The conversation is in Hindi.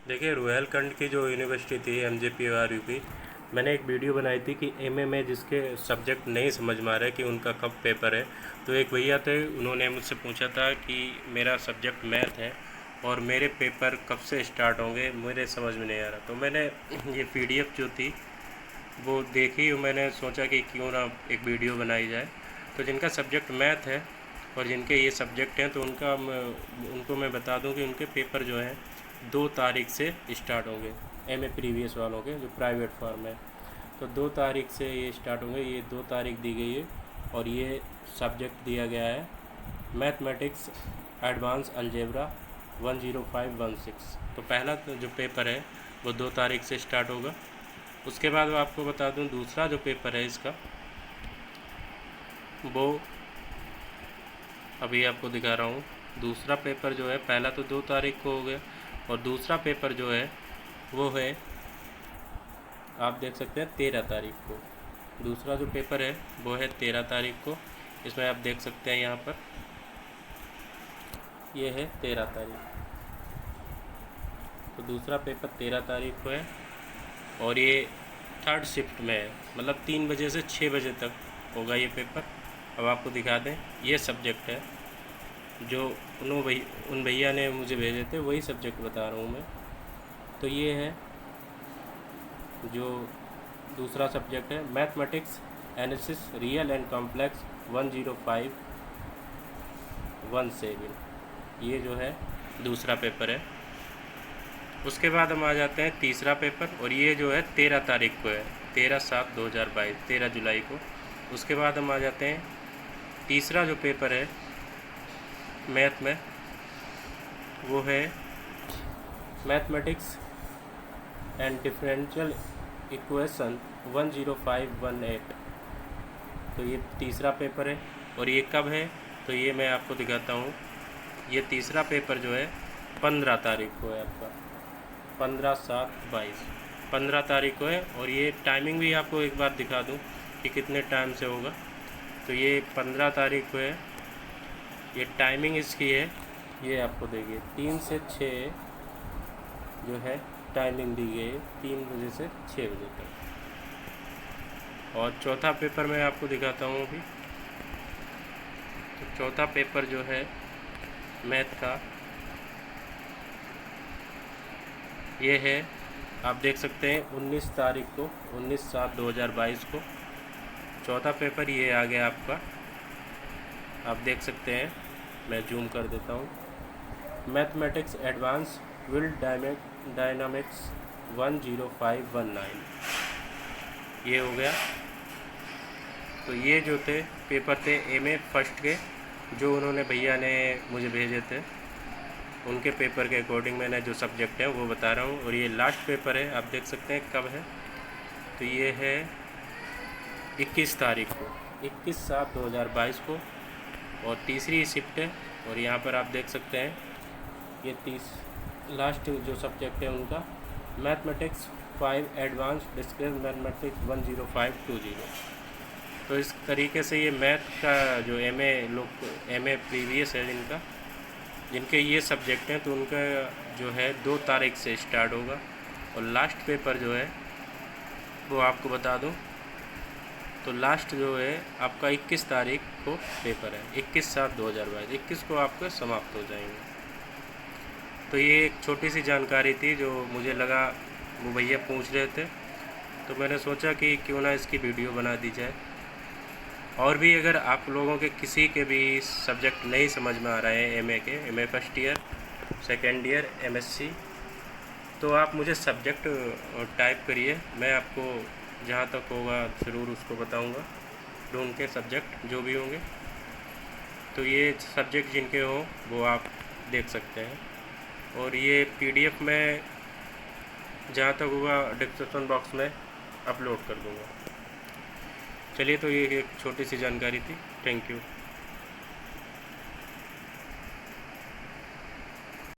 देखिए, रुहेलखंड की जो यूनिवर्सिटी थी MJPRUP, मैंने एक वीडियो बनाई थी कि एमए में जिसके सब्जेक्ट नहीं समझ में आ रहा है कि उनका कब पेपर है। तो एक भैया थे, उन्होंने मुझसे पूछा था कि मेरा सब्जेक्ट मैथ है और मेरे पेपर कब से स्टार्ट होंगे, मेरे समझ में नहीं आ रहा। तो मैंने ये PDF जो थी वो देखी और मैंने सोचा कि क्यों ना एक वीडियो बनाई जाए। तो जिनका सब्जेक्ट मैथ है और जिनके ये सब्जेक्ट हैं, तो उनको मैं बता दूं कि उनके पेपर जो हैं 2 तारीख से स्टार्ट होंगे। एमए प्रीवियस वालों के जो प्राइवेट फॉर्म है, तो 2 तारीख से ये स्टार्ट होंगे। ये 2 तारीख दी गई है और ये सब्जेक्ट दिया गया है मैथमेटिक्स एडवांस अलजेब्रा 10516। तो पहला जो पेपर है वो 2 तारीख से स्टार्ट होगा। उसके बाद मैं आपको बता दूं, दूसरा जो पेपर है इसका, वो अभी आपको दिखा रहा हूँ। दूसरा पेपर जो है, पहला तो 2 तारीख को हो गया और दूसरा पेपर जो है वो है, आप देख सकते हैं, 13 तारीख को। दूसरा जो पेपर है वो है 13 तारीख को। इसमें आप देख सकते हैं यहाँ पर, ये है 13 तारीख। तो दूसरा पेपर 13 तारीख को है और ये थर्ड शिफ्ट में है, मतलब 3 बजे से 6 बजे तक होगा ये पेपर। अब आपको दिखा दें, ये सब्जेक्ट है जो उन भैया ने मुझे भेजे थे, वही सब्जेक्ट बता रहा हूँ मैं। तो ये है जो दूसरा सब्जेक्ट है, mathematics analysis real and complex 10517। ये जो है दूसरा पेपर है। उसके बाद हम आ जाते हैं तीसरा पेपर, और ये जो है 13 तारीख को है, 13/7/2022, 13 जुलाई को। उसके बाद हम आ जाते हैं तीसरा जो पेपर है मैथ में, वो है मैथमेटिक्स एंड डिफरेंशियल इक्वेशन 10518। तो ये तीसरा पेपर है और ये कब है, तो ये मैं आपको दिखाता हूँ। ये तीसरा पेपर जो है 15 तारीख को है आपका, 15/7/22, 15 तारीख को है। और ये टाइमिंग भी आपको एक बार दिखा दूँ कि कितने टाइम से होगा। तो ये 15 तारीख को है। ये टाइमिंग इसकी है, ये आपको देखिए 3 से 6 जो है टाइमिंग दी गई है, 3 बजे से 6 बजे तक। और चौथा पेपर मैं आपको दिखाता हूँ अभी। तो चौथा पेपर जो है मैथ का, ये है, आप देख सकते हैं 19 तारीख को, 19/7/2022 को चौथा पेपर ये आ गया आपका। आप देख सकते हैं, मैं जूम कर देता हूँ। मैथमेटिक्स एडवांस विल डायनामिक्स 10519, ये हो गया। तो ये जो थे पेपर थे एमए फर्स्ट के, जो उन्होंने भैया ने मुझे भेजे थे, उनके पेपर के अकॉर्डिंग मैंने जो सब्जेक्ट है वो बता रहा हूँ। और ये लास्ट पेपर है, आप देख सकते हैं कब है। तो ये है 21 तारीख को, 21/7/2022 को, और तीसरी शिफ्ट है। और यहाँ पर आप देख सकते हैं ये लास्ट जो सब्जेक्ट है उनका मैथमेटिक्स 5 एडवांस डिस्क्रिप्ट मैथमेटिक्स 10520। तो इस तरीके से ये मैथ का जो एमए प्रीवियस है जिनके ये सब्जेक्ट हैं, तो उनका जो है 2 तारीख से स्टार्ट होगा। और लास्ट पेपर जो है वो आपको बता दूं, तो लास्ट जो है आपका 21 तारीख को पेपर है, 21/7/2022, 21 को आपके समाप्त हो जाएंगे। तो ये एक छोटी सी जानकारी थी जो मुझे लगा वो भैया पूछ रहे थे, तो मैंने सोचा कि क्यों ना इसकी वीडियो बना दी जाए। और भी अगर आप लोगों के किसी के भी सब्जेक्ट नहीं समझ में आ रहे हैं MA first year, second year, MSc, तो आप मुझे सब्जेक्ट टाइप करिए, मैं आपको जहाँ तक होगा ज़रूर उसको बताऊँगा, ढूंढ के सब्जेक्ट जो भी होंगे। तो ये सब्जेक्ट जिनके हों वो आप देख सकते हैं। और ये PDF में जहाँ तक होगा डिस्क्रिप्शन बॉक्स में अपलोड कर दूँगा। चलिए, तो ये एक छोटी सी जानकारी थी। Thank you.